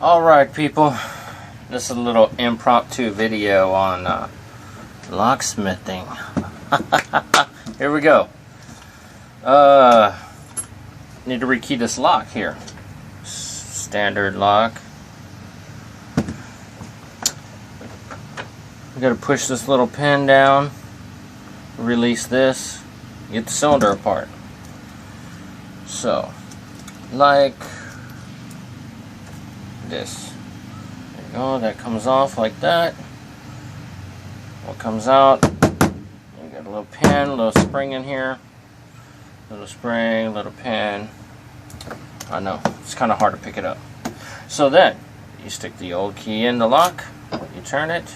Alright people, this is a little impromptu video on locksmithing. Here we go. Need to rekey this lock here. Standard lock. We gotta push this little pin down, release this, get the cylinder apart. So, like this. There you go, that comes off like that. What comes out, you got a little pin, a little spring in here. Little spring, little pin. I know, it's kind of hard to pick it up. So then, you stick the old key in the lock, you turn it.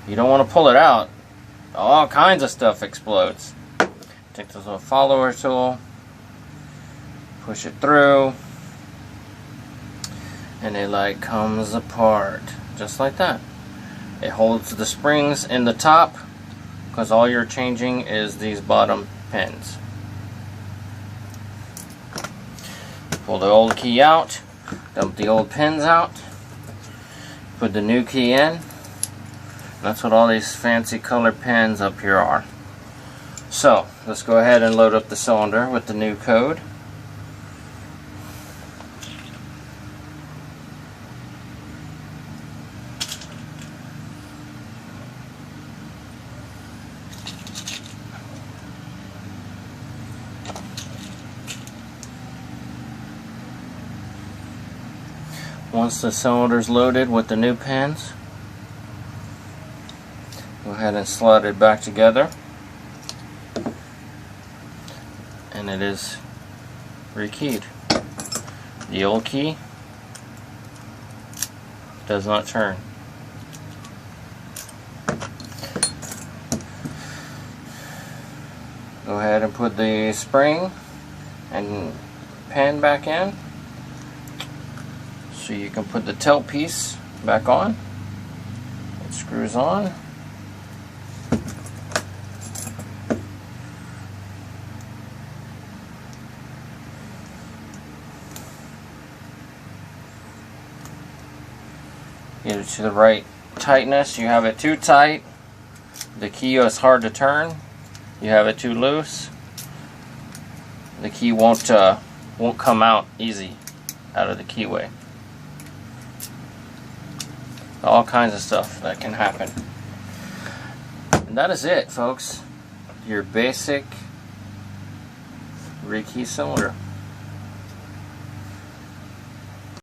You don't want to pull it out. All kinds of stuff explodes. Take this little follower tool, push it through, and it like comes apart just like that. It holds the springs in the top because all you're changing is these bottom pins. Pull the old key out, dump the old pins out, put the new key in. That's what all these fancy color pins up here are. So let's go ahead and load up the cylinder with the new code. Once the cylinder is loaded with the new pins, go ahead and slide it back together, and it is rekeyed. The old key does not turn. Go ahead and put the spring and pin back in so you can put the tail piece back on. It screws on. Get it to the right tightness. You have it too tight, the key is hard to turn. You have it too loose, the key won't come out easy out of the keyway. All kinds of stuff that can happen. And that is it, folks. Your basic rekey cylinder.